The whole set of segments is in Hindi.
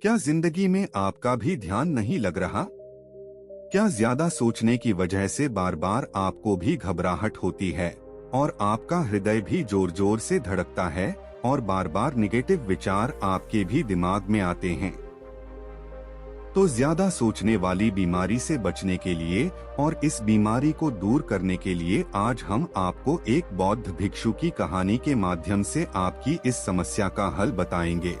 क्या जिंदगी में आपका भी ध्यान नहीं लग रहा? क्या ज्यादा सोचने की वजह से बार बार आपको भी घबराहट होती है और आपका हृदय भी जोर जोर से धड़कता है और बार बार निगेटिव विचार आपके भी दिमाग में आते हैं? तो ज्यादा सोचने वाली बीमारी से बचने के लिए और इस बीमारी को दूर करने के लिए आज हम आपको एक बौद्ध भिक्षु की कहानी के माध्यम से आपकी इस समस्या का हल बताएंगे।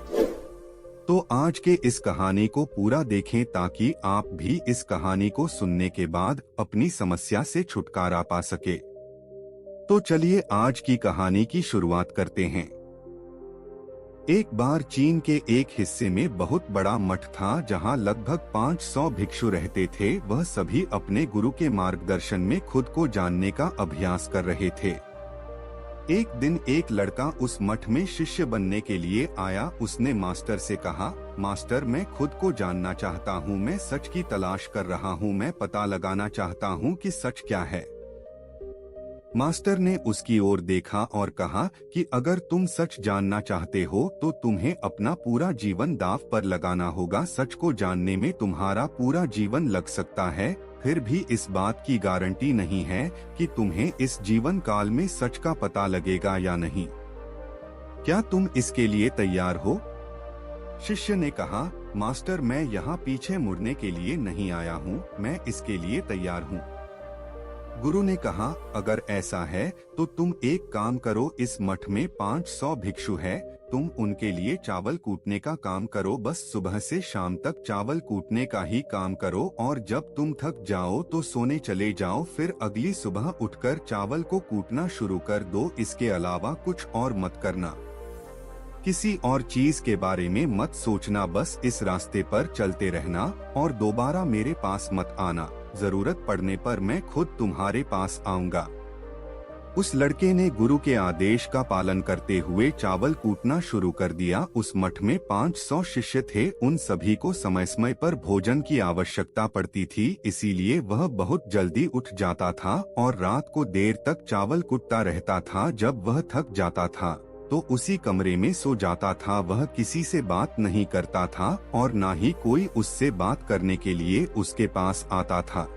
तो आज के इस कहानी को पूरा देखें ताकि आप भी इस कहानी को सुनने के बाद अपनी समस्या से छुटकारा पा सके। तो चलिए आज की कहानी की शुरुआत करते हैं। एक बार चीन के एक हिस्से में बहुत बड़ा मठ था जहां लगभग 500 भिक्षु रहते थे। वह सभी अपने गुरु के मार्गदर्शन में खुद को जानने का अभ्यास कर रहे थे। एक दिन एक लड़का उस मठ में शिष्य बनने के लिए आया। उसने मास्टर से कहा, मास्टर मैं खुद को जानना चाहता हूँ, मैं सच की तलाश कर रहा हूँ, मैं पता लगाना चाहता हूँ कि सच क्या है। मास्टर ने उसकी ओर देखा और कहा कि अगर तुम सच जानना चाहते हो तो तुम्हें अपना पूरा जीवन दांव पर लगाना होगा। सच को जानने में तुम्हारा पूरा जीवन लग सकता है, फिर भी इस बात की गारंटी नहीं है कि तुम्हें इस जीवन काल में सच का पता लगेगा या नहीं। क्या तुम इसके लिए तैयार हो? शिष्य ने कहा, मास्टर मैं यहाँ पीछे मुड़ने के लिए नहीं आया हूँ, मैं इसके लिए तैयार हूँ। गुरु ने कहा, अगर ऐसा है तो तुम एक काम करो, इस मठ में 500 भिक्षु है, तुम उनके लिए चावल कूटने का काम करो। बस सुबह से शाम तक चावल कूटने का ही काम करो और जब तुम थक जाओ तो सोने चले जाओ। फिर अगली सुबह उठकर चावल को कूटना शुरू कर दो। इसके अलावा कुछ और मत करना, किसी और चीज के बारे में मत सोचना। बस इस रास्ते पर चलते रहना और दोबारा मेरे पास मत आना। जरूरत पड़ने पर मैं खुद तुम्हारे पास आऊंगा। उस लड़के ने गुरु के आदेश का पालन करते हुए चावल कूटना शुरू कर दिया। उस मठ में 500 शिष्य थे, उन सभी को समय समय पर भोजन की आवश्यकता पड़ती थी, इसीलिए वह बहुत जल्दी उठ जाता था और रात को देर तक चावल कूटता रहता था। जब वह थक जाता था तो उसी कमरे में सो जाता था। वह किसी से बात नहीं करता था और न ही कोई उससे बात करने के लिए उसके पास आता था।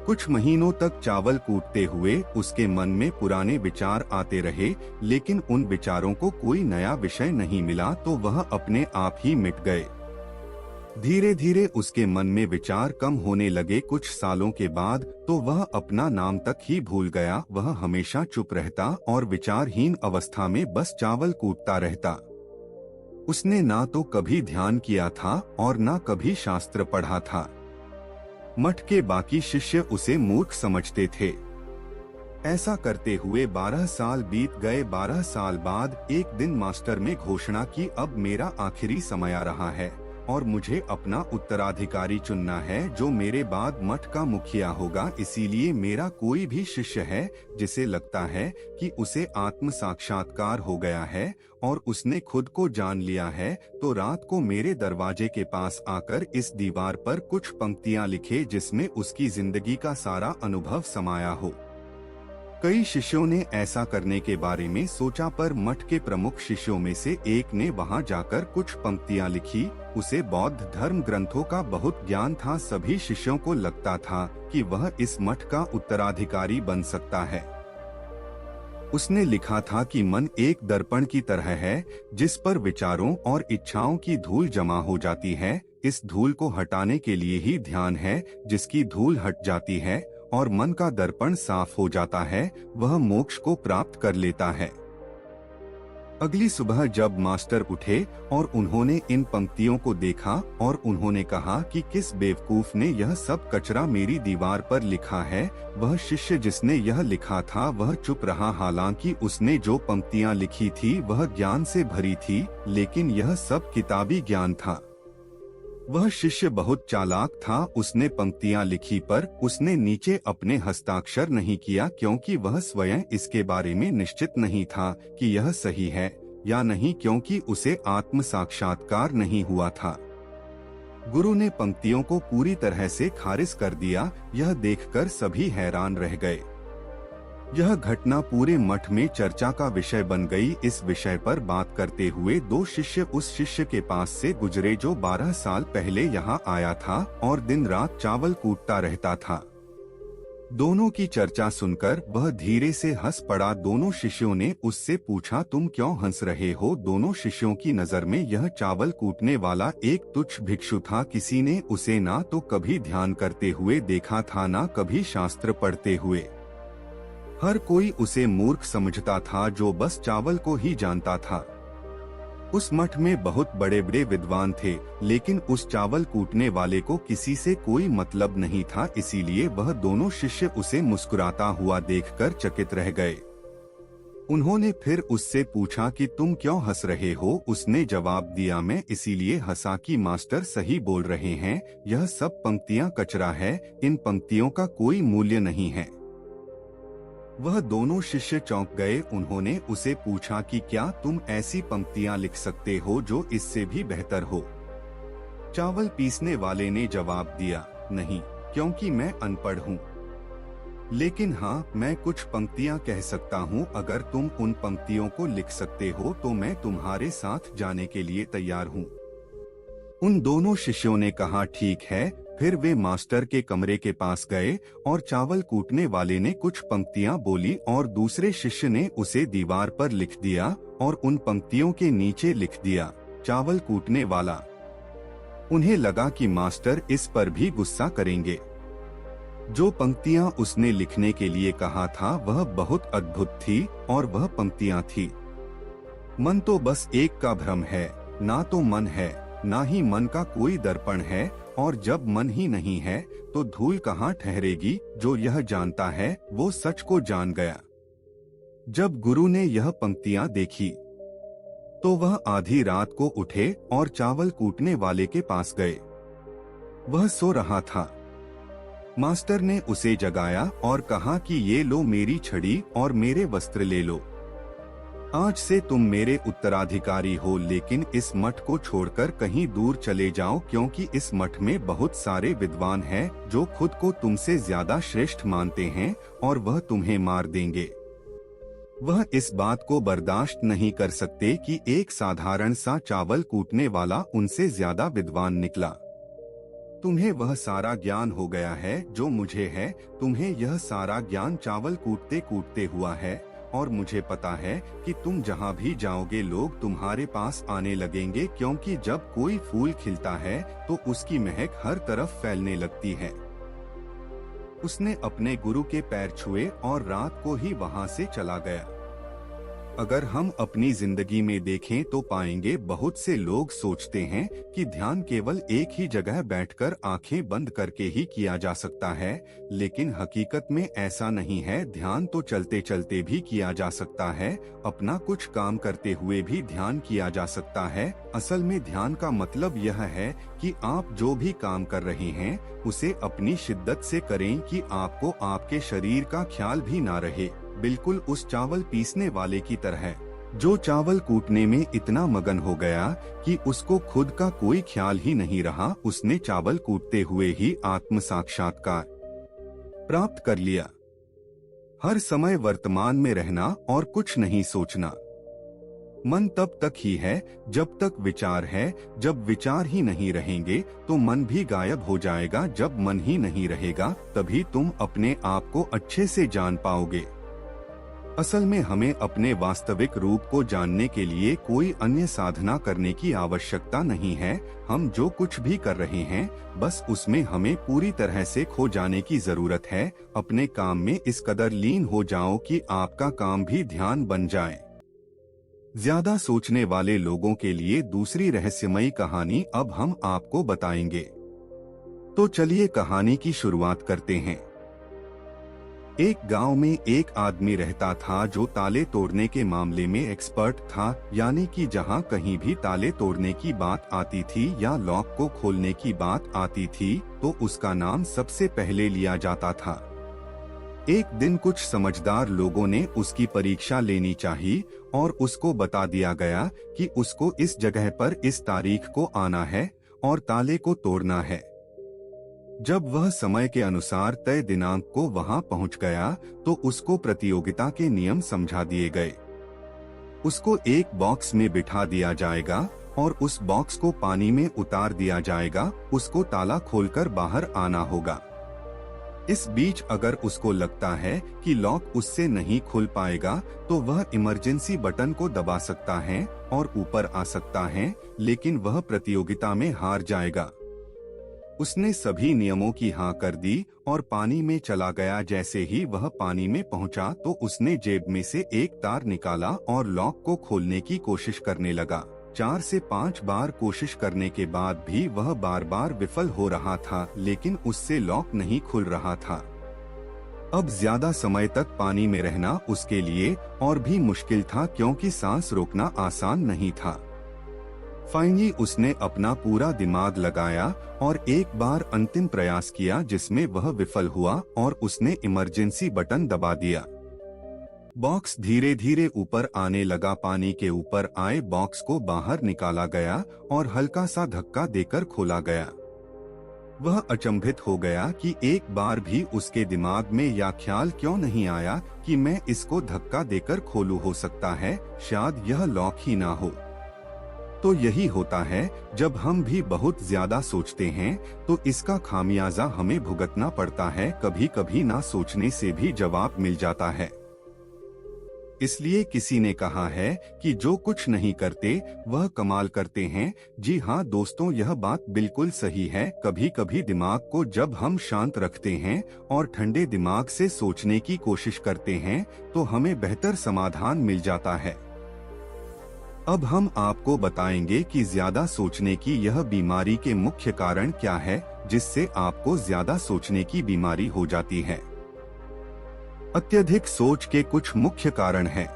कुछ महीनों तक चावल कूटते हुए उसके मन में पुराने विचार आते रहे, लेकिन उन विचारों को कोई नया विषय नहीं मिला तो वह अपने आप ही मिट गए। धीरे धीरे उसके मन में विचार कम होने लगे। कुछ सालों के बाद तो वह अपना नाम तक ही भूल गया। वह हमेशा चुप रहता और विचारहीन अवस्था में बस चावल कूटता रहता। उसने ना तो कभी ध्यान किया था और ना कभी शास्त्र पढ़ा था। मठ के बाकी शिष्य उसे मूर्ख समझते थे। ऐसा करते हुए 12 साल बीत गए। 12 साल बाद एक दिन मास्टर ने घोषणा की, अब मेरा आखिरी समय आ रहा है और मुझे अपना उत्तराधिकारी चुनना है जो मेरे बाद मठ का मुखिया होगा। इसीलिए मेरा कोई भी शिष्य है जिसे लगता है कि उसे आत्म साक्षात्कार हो गया है और उसने खुद को जान लिया है, तो रात को मेरे दरवाजे के पास आकर इस दीवार पर कुछ पंक्तियां लिखे जिसमें उसकी जिंदगी का सारा अनुभव समाया हो। कई शिष्यों ने ऐसा करने के बारे में सोचा, पर मठ के प्रमुख शिष्यों में से एक ने वहां जाकर कुछ पंक्तियां लिखी। उसे बौद्ध धर्म ग्रंथों का बहुत ज्ञान था। सभी शिष्यों को लगता था कि वह इस मठ का उत्तराधिकारी बन सकता है। उसने लिखा था कि मन एक दर्पण की तरह है जिस पर विचारों और इच्छाओं की धूल जमा हो जाती है। इस धूल को हटाने के लिए ही ध्यान है। जिसकी धूल हट जाती है और मन का दर्पण साफ हो जाता है, वह मोक्ष को प्राप्त कर लेता है। अगली सुबह जब मास्टर उठे और उन्होंने इन पंक्तियों को देखा और उन्होंने कहा कि किस बेवकूफ ने यह सब कचरा मेरी दीवार पर लिखा है। वह शिष्य जिसने यह लिखा था वह चुप रहा। हालांकि उसने जो पंक्तियां लिखी थी वह ज्ञान से भरी थी, लेकिन यह सब किताबी ज्ञान था। वह शिष्य बहुत चालाक था। उसने पंक्तियां लिखी पर उसने नीचे अपने हस्ताक्षर नहीं किया, क्योंकि वह स्वयं इसके बारे में निश्चित नहीं था कि यह सही है या नहीं, क्योंकि उसे आत्म साक्षात्कार नहीं हुआ था। गुरु ने पंक्तियों को पूरी तरह से खारिज कर दिया। यह देखकर सभी हैरान रह गए। यह घटना पूरे मठ में चर्चा का विषय बन गई। इस विषय पर बात करते हुए दो शिष्य उस शिष्य के पास से गुजरे जो 12 साल पहले यहाँ आया था और दिन रात चावल कूटता रहता था। दोनों की चर्चा सुनकर वह धीरे से हंस पड़ा। दोनों शिष्यों ने उससे पूछा, तुम क्यों हंस रहे हो? दोनों शिष्यों की नजर में यह चावल कूटने वाला एक तुच्छ भिक्षु था। किसी ने उसे ना तो कभी ध्यान करते हुए देखा था, ना कभी शास्त्र पढ़ते हुए। हर कोई उसे मूर्ख समझता था जो बस चावल को ही जानता था। उस मठ में बहुत बड़े बड़े विद्वान थे, लेकिन उस चावल कूटने वाले को किसी से कोई मतलब नहीं था। इसीलिए वह दोनों शिष्य उसे मुस्कुराता हुआ देखकर चकित रह गए। उन्होंने फिर उससे पूछा कि तुम क्यों हंस रहे हो? उसने जवाब दिया, मैं इसीलिए हंसा कि मास्टर सही बोल रहे हैं, यह सब पंक्तियां कचरा है, इन पंक्तियों का कोई मूल्य नहीं है। वह दोनों शिष्य चौंक गए। उन्होंने उसे पूछा कि क्या तुम ऐसी पंक्तियां लिख सकते हो जो इससे भी बेहतर हो? चावल पीसने वाले ने जवाब दिया, नहीं, क्योंकि मैं अनपढ़ हूँ। लेकिन हाँ, मैं कुछ पंक्तियां कह सकता हूँ। अगर तुम उन पंक्तियों को लिख सकते हो तो मैं तुम्हारे साथ जाने के लिए तैयार हूँ। उन दोनों शिष्यों ने कहा, ठीक है। फिर वे मास्टर के कमरे के पास गए और चावल कूटने वाले ने कुछ पंक्तियां बोली और दूसरे शिष्य ने उसे दीवार पर लिख दिया और उन पंक्तियों के नीचे लिख दिया, चावल कूटने वाला। उन्हें लगा कि मास्टर इस पर भी गुस्सा करेंगे। जो पंक्तियां उसने लिखने के लिए कहा था वह बहुत अद्भुत थी और वह पंक्तियां थी, मन तो बस एक का भ्रम है, ना तो मन है, ना ही मन का कोई दर्पण है, और जब मन ही नहीं है तो धूल कहाँ ठहरेगी। जो यह जानता है वो सच को जान गया। जब गुरु ने यह पंक्तियां देखी तो वह आधी रात को उठे और चावल कूटने वाले के पास गए। वह सो रहा था। मास्टर ने उसे जगाया और कहा कि ये लो मेरी छड़ी और मेरे वस्त्र ले लो। आज से तुम मेरे उत्तराधिकारी हो, लेकिन इस मठ को छोड़कर कहीं दूर चले जाओ, क्योंकि इस मठ में बहुत सारे विद्वान हैं जो खुद को तुमसे ज्यादा श्रेष्ठ मानते हैं और वह तुम्हें मार देंगे। वह इस बात को बर्दाश्त नहीं कर सकते कि एक साधारण सा चावल कूटने वाला उनसे ज्यादा विद्वान निकला। तुम्हें वह सारा ज्ञान हो गया है जो मुझे है। तुम्हें यह सारा ज्ञान चावल कूटते कूटते हुआ है, और मुझे पता है कि तुम जहाँ भी जाओगे लोग तुम्हारे पास आने लगेंगे, क्योंकि जब कोई फूल खिलता है तो उसकी महक हर तरफ फैलने लगती है। उसने अपने गुरु के पैर छुए और रात को ही वहाँ से चला गया। अगर हम अपनी जिंदगी में देखें तो पाएंगे बहुत से लोग सोचते हैं कि ध्यान केवल एक ही जगह बैठकर आंखें बंद करके ही किया जा सकता है, लेकिन हकीकत में ऐसा नहीं है। ध्यान तो चलते चलते भी किया जा सकता है, अपना कुछ काम करते हुए भी ध्यान किया जा सकता है। असल में ध्यान का मतलब यह है कि आप जो भी काम कर रहे हैं उसे अपनी शिद्दत से करें कि आपको आपके शरीर का ख्याल भी ना रहे, बिल्कुल उस चावल पीसने वाले की तरह जो चावल कूटने में इतना मगन हो गया कि उसको खुद का कोई ख्याल ही नहीं रहा। उसने चावल कूटते हुए ही आत्म साक्षात्कार प्राप्त कर लिया। हर समय वर्तमान में रहना और कुछ नहीं सोचना। मन तब तक ही है जब तक विचार है। जब विचार ही नहीं रहेंगे तो मन भी गायब हो जाएगा। जब मन ही नहीं रहेगा तभी तुम अपने आप को अच्छे से जान पाओगे। असल में हमें अपने वास्तविक रूप को जानने के लिए कोई अन्य साधना करने की आवश्यकता नहीं है। हम जो कुछ भी कर रहे हैं बस उसमें हमें पूरी तरह से खो जाने की जरूरत है। अपने काम में इस कदर लीन हो जाओ कि आपका काम भी ध्यान बन जाए। ज्यादा सोचने वाले लोगों के लिए दूसरी रहस्यमयी कहानी अब हम आपको बताएंगे। तो चलिए कहानी की शुरुआत करते हैं। एक गांव में एक आदमी रहता था जो ताले तोड़ने के मामले में एक्सपर्ट था, यानी कि जहां कहीं भी ताले तोड़ने की बात आती थी या लॉक को खोलने की बात आती थी तो उसका नाम सबसे पहले लिया जाता था। एक दिन कुछ समझदार लोगों ने उसकी परीक्षा लेनी चाहिए और उसको बता दिया गया कि उसको इस जगह पर इस तारीख को आना है और ताले को तोड़ना है। जब वह समय के अनुसार तय दिनांक को वहां पहुंच गया तो उसको प्रतियोगिता के नियम समझा दिए गए। उसको एक बॉक्स में बिठा दिया जाएगा और उस बॉक्स को पानी में उतार दिया जाएगा। उसको ताला खोलकर बाहर आना होगा। इस बीच अगर उसको लगता है कि लॉक उससे नहीं खुल पाएगा तो वह इमरजेंसी बटन को दबा सकता है और ऊपर आ सकता है, लेकिन वह प्रतियोगिता में हार जाएगा। उसने सभी नियमों की हाँ कर दी और पानी में चला गया। जैसे ही वह पानी में पहुंचा तो उसने जेब में से एक तार निकाला और लॉक को खोलने की कोशिश करने लगा। 4 से 5 बार कोशिश करने के बाद भी वह बार बार विफल हो रहा था, लेकिन उससे लॉक नहीं खुल रहा था। अब ज्यादा समय तक पानी में रहना उसके लिए और भी मुश्किल था, क्योंकि सांस रोकना आसान नहीं था। फाइनली उसने अपना पूरा दिमाग लगाया और एक बार अंतिम प्रयास किया, जिसमें वह विफल हुआ और उसने इमरजेंसी बटन दबा दिया। बॉक्स धीरे धीरे ऊपर आने लगा। पानी के ऊपर आए बॉक्स को बाहर निकाला गया और हल्का सा धक्का देकर खोला गया। वह अचंभित हो गया कि एक बार भी उसके दिमाग में यह ख्याल क्यों नहीं आया कि मैं इसको धक्का देकर खोलूं। हो सकता है शायद यह लॉक ही ना हो। तो यही होता है, जब हम भी बहुत ज्यादा सोचते हैं तो इसका खामियाजा हमें भुगतना पड़ता है। कभी कभी ना सोचने से भी जवाब मिल जाता है। इसलिए किसी ने कहा है कि जो कुछ नहीं करते वह कमाल करते हैं। जी हाँ दोस्तों, यह बात बिल्कुल सही है। कभी कभी दिमाग को जब हम शांत रखते हैं और ठंडे दिमाग से सोचने की कोशिश करते हैं तो हमें बेहतर समाधान मिल जाता है। अब हम आपको बताएंगे कि ज्यादा सोचने की यह बीमारी के मुख्य कारण क्या है, जिससे आपको ज्यादा सोचने की बीमारी हो जाती है। अत्यधिक सोच के कुछ मुख्य कारण हैं।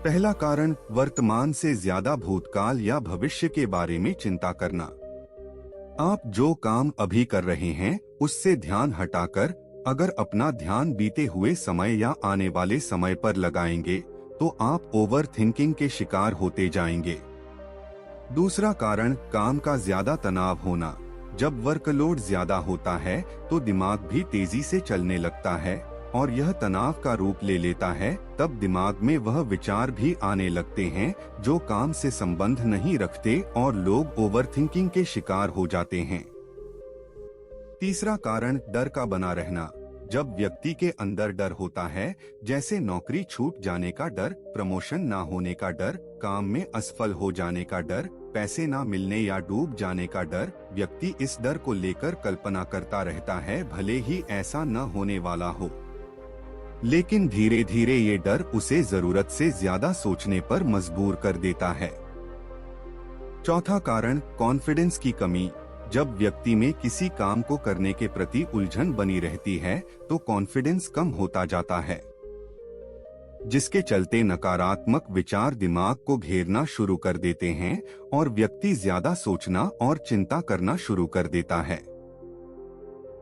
पहला कारण, वर्तमान से ज्यादा भूतकाल या भविष्य के बारे में चिंता करना। आप जो काम अभी कर रहे हैं उससे ध्यान हटाकर अगर अपना ध्यान बीते हुए समय या आने वाले समय पर लगाएंगे तो आप ओवर थिंकिंग के शिकार होते जाएंगे। दूसरा कारण, काम का ज्यादा तनाव होना। जब वर्कलोड ज्यादा होता है तो दिमाग भी तेजी से चलने लगता है और यह तनाव का रूप ले लेता है। तब दिमाग में वह विचार भी आने लगते हैं जो काम से संबंध नहीं रखते और लोग ओवरथिंकिंग के शिकार हो जाते हैं। तीसरा कारण, डर का बना रहना। जब व्यक्ति के अंदर डर होता है, जैसे नौकरी छूट जाने का डर, प्रमोशन ना होने का डर, काम में असफल हो जाने का डर, पैसे ना मिलने या डूब जाने का डर, व्यक्ति इस डर को लेकर कल्पना करता रहता है, भले ही ऐसा न होने वाला हो। लेकिन धीरे धीरे ये डर उसे जरूरत से ज्यादा सोचने पर मजबूर कर देता है। चौथा कारण, कॉन्फिडेंस की कमी। जब व्यक्ति में किसी काम को करने के प्रति उलझन बनी रहती है तो कॉन्फिडेंस कम होता जाता है, जिसके चलते नकारात्मक विचार दिमाग को घेरना शुरू कर देते हैं और व्यक्ति ज्यादा सोचना और चिंता करना शुरू कर देता है।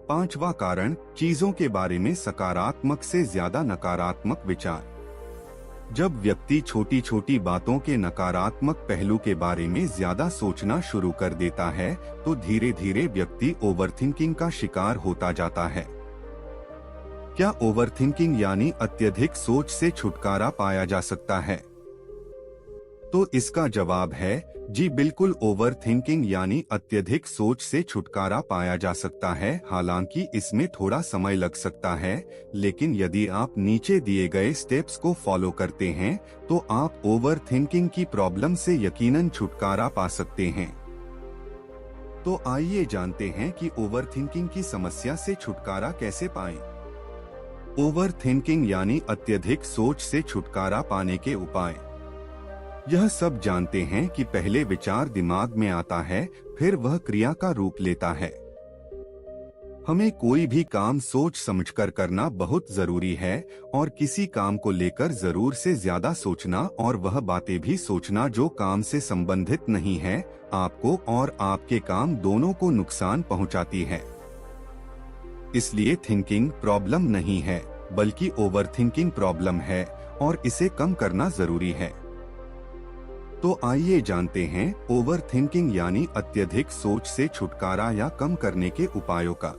पांचवा कारण, चीजों के बारे में सकारात्मक से ज्यादा नकारात्मक विचार। जब व्यक्ति छोटी छोटी बातों के नकारात्मक पहलू के बारे में ज्यादा सोचना शुरू कर देता है तो धीरे धीरे व्यक्ति ओवरथिंकिंग का शिकार होता जाता है। क्या ओवरथिंकिंग यानी अत्यधिक सोच से छुटकारा पाया जा सकता है? तो इसका जवाब है जी बिल्कुल, ओवरथिंकिंग यानी अत्यधिक सोच से छुटकारा पाया जा सकता है। हालांकि इसमें थोड़ा समय लग सकता है, लेकिन यदि आप नीचे दिए गए स्टेप्स को फॉलो करते हैं तो आप ओवरथिंकिंग की प्रॉब्लम से यकीनन छुटकारा पा सकते हैं। तो आइए जानते हैं कि ओवरथिंकिंग की समस्या से छुटकारा कैसे पाएं। ओवरथिंकिंग यानी अत्यधिक सोच से छुटकारा पाने के उपाय। यह सब जानते हैं कि पहले विचार दिमाग में आता है, फिर वह क्रिया का रूप लेता है। हमें कोई भी काम सोच समझकर करना बहुत जरूरी है और किसी काम को लेकर जरूर से ज्यादा सोचना और वह बातें भी सोचना जो काम से संबंधित नहीं है, आपको और आपके काम दोनों को नुकसान पहुंचाती है। इसलिए थिंकिंग प्रॉब्लम नहीं है, बल्कि ओवरथिंकिंग प्रॉब्लम है और इसे कम करना जरूरी है। तो आइए जानते हैं ओवर थिंकिंग यानी अत्यधिक सोच से छुटकारा या कम करने के उपायों का।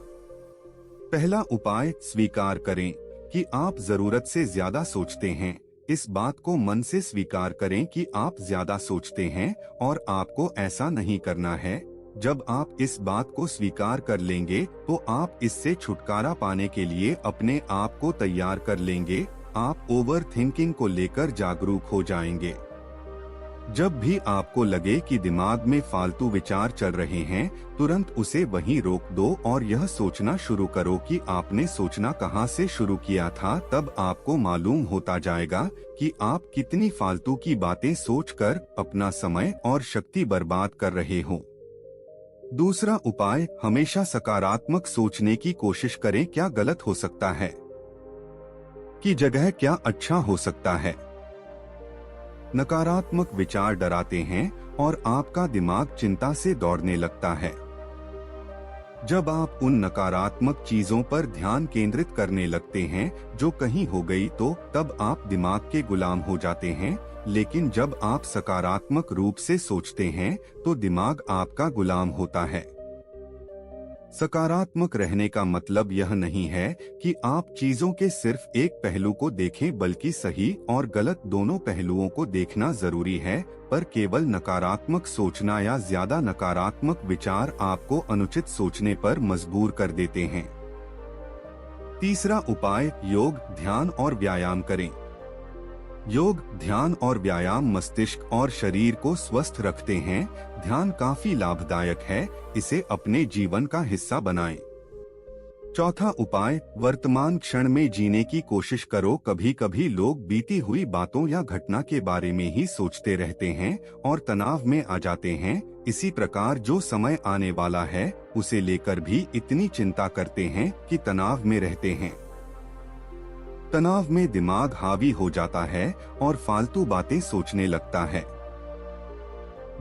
पहला उपाय, स्वीकार करें कि आप जरूरत से ज्यादा सोचते हैं। इस बात को मन से स्वीकार करें कि आप ज्यादा सोचते हैं और आपको ऐसा नहीं करना है। जब आप इस बात को स्वीकार कर लेंगे तो आप इससे छुटकारा पाने के लिए अपने आप को तैयार कर लेंगे। आप ओवर थिंकिंग को लेकर जागरूक हो जाएंगे। जब भी आपको लगे कि दिमाग में फालतू विचार चल रहे हैं, तुरंत उसे वहीं रोक दो और यह सोचना शुरू करो कि आपने सोचना कहां से शुरू किया था। तब आपको मालूम होता जाएगा कि आप कितनी फालतू की बातें सोचकर अपना समय और शक्ति बर्बाद कर रहे हो। दूसरा उपाय, हमेशा सकारात्मक सोचने की कोशिश करें। क्या गलत हो सकता है की जगह क्या अच्छा हो सकता है। नकारात्मक विचार डराते हैं और आपका दिमाग चिंता से दौड़ने लगता है। जब आप उन नकारात्मक चीजों पर ध्यान केंद्रित करने लगते हैं जो कहीं हो गई, तो तब आप दिमाग के गुलाम हो जाते हैं। लेकिन जब आप सकारात्मक रूप से सोचते हैं तो दिमाग आपका गुलाम होता है। सकारात्मक रहने का मतलब यह नहीं है कि आप चीजों के सिर्फ एक पहलू को देखें, बल्कि सही और गलत दोनों पहलुओं को देखना जरूरी है। पर केवल नकारात्मक सोचना या ज्यादा नकारात्मक विचार आपको अनुचित सोचने पर मजबूर कर देते हैं। तीसरा उपाय, योग, ध्यान और व्यायाम करें। योग, ध्यान और व्यायाम मस्तिष्क और शरीर को स्वस्थ रखते हैं। ध्यान काफी लाभदायक है, इसे अपने जीवन का हिस्सा बनाएं। चौथा उपाय, वर्तमान क्षण में जीने की कोशिश करो। कभी कभी लोग बीती हुई बातों या घटना के बारे में ही सोचते रहते हैं और तनाव में आ जाते हैं। इसी प्रकार जो समय आने वाला है उसे लेकर भी इतनी चिंता करते हैं कि तनाव में रहते हैं। तनाव में दिमाग हावी हो जाता है और फालतू बातें सोचने लगता है।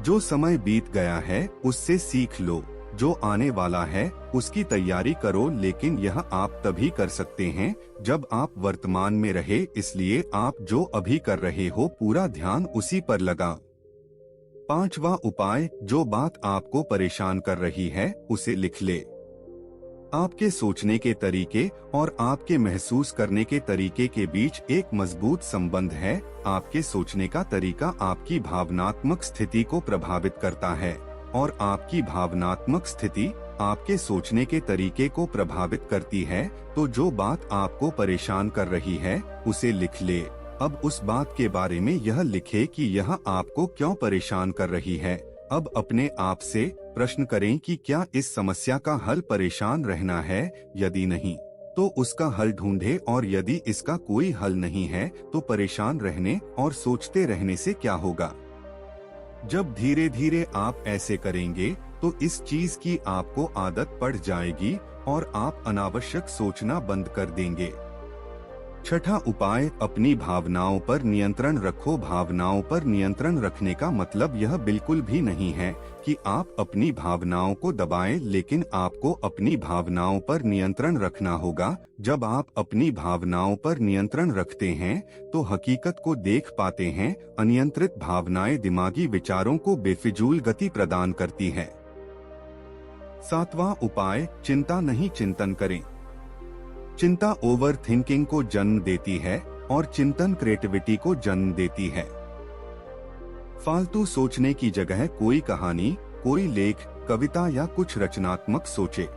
जो समय बीत गया है उससे सीख लो, जो आने वाला है उसकी तैयारी करो। लेकिन यह आप तभी कर सकते हैं जब आप वर्तमान में रहे, इसलिए आप जो अभी कर रहे हो पूरा ध्यान उसी पर लगा। पांचवा उपाय, जो बात आपको परेशान कर रही है उसे लिख ले। आपके सोचने के तरीके और आपके महसूस करने के तरीके के बीच एक मजबूत संबंध है। आपके सोचने का तरीका आपकी भावनात्मक स्थिति को प्रभावित करता है और आपकी भावनात्मक स्थिति आपके सोचने के तरीके को प्रभावित करती है। तो जो बात आपको परेशान कर रही है उसे लिख ले। अब उस बात के बारे में यह लिखे कि यह आपको क्यों परेशान कर रही है। अब अपने आप से प्रश्न करें कि क्या इस समस्या का हल परेशान रहना है। यदि नहीं तो उसका हल ढूंढे, और यदि इसका कोई हल नहीं है तो परेशान रहने और सोचते रहने से क्या होगा। जब धीरे धीरे आप ऐसे करेंगे तो इस चीज की आपको आदत पड़ जाएगी और आप अनावश्यक सोचना बंद कर देंगे। छठा उपाय, अपनी भावनाओं पर नियंत्रण रखो। भावनाओं पर नियंत्रण रखने का मतलब यह बिल्कुल भी नहीं है कि आप अपनी भावनाओं को दबाएं, लेकिन आपको अपनी भावनाओं पर नियंत्रण रखना होगा। जब आप अपनी भावनाओं पर नियंत्रण रखते हैं तो हकीकत को देख पाते हैं। अनियंत्रित भावनाएं दिमागी विचारों को बेफिजूल गति प्रदान करती है। सातवां उपाय, चिंता नहीं चिंतन करें। चिंता ओवर थिंकिंग को जन्म देती है और चिंतन क्रिएटिविटी को जन्म देती है। फालतू सोचने की जगह कोई कहानी, कोई लेख, कविता या कुछ रचनात्मक सोचे।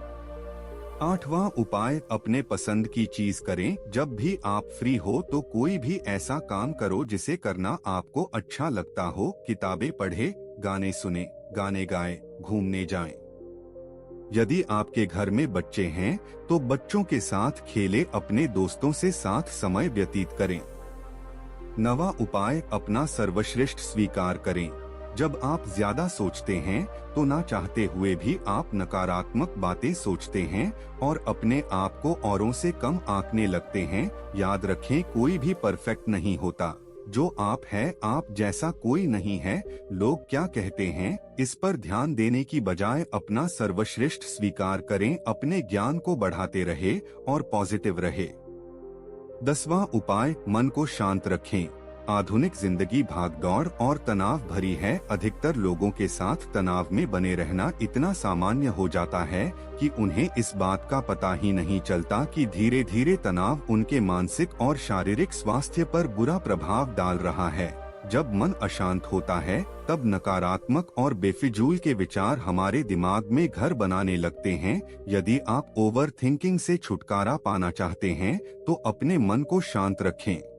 आठवां उपाय, अपने पसंद की चीज करें। जब भी आप फ्री हो तो कोई भी ऐसा काम करो जिसे करना आपको अच्छा लगता हो। किताबें पढ़े, गाने सुने, गाने गाएं, घूमने जाएं। यदि आपके घर में बच्चे हैं तो बच्चों के साथ खेलें, अपने दोस्तों से साथ समय व्यतीत करें। नवा उपाय, अपना सर्वश्रेष्ठ स्वीकार करें। जब आप ज्यादा सोचते हैं तो ना चाहते हुए भी आप नकारात्मक बातें सोचते हैं और अपने आप को औरों से कम आंकने लगते हैं। याद रखें, कोई भी परफेक्ट नहीं होता। जो आप हैं, आप जैसा कोई नहीं है। लोग क्या कहते हैं इस पर ध्यान देने की बजाय अपना सर्वश्रेष्ठ स्वीकार करें। अपने ज्ञान को बढ़ाते रहे और पॉजिटिव रहे। 10वां उपाय, मन को शांत रखें। आधुनिक जिंदगी भागदौड़ और तनाव भरी है। अधिकतर लोगों के साथ तनाव में बने रहना इतना सामान्य हो जाता है कि उन्हें इस बात का पता ही नहीं चलता कि धीरे धीरे तनाव उनके मानसिक और शारीरिक स्वास्थ्य पर बुरा प्रभाव डाल रहा है। जब मन अशांत होता है तब नकारात्मक और बेफिजूल के विचार हमारे दिमाग में घर बनाने लगते हैं। यदि आप ओवर थिंकिंग से छुटकारा पाना चाहते हैं तो अपने मन को शांत रखें।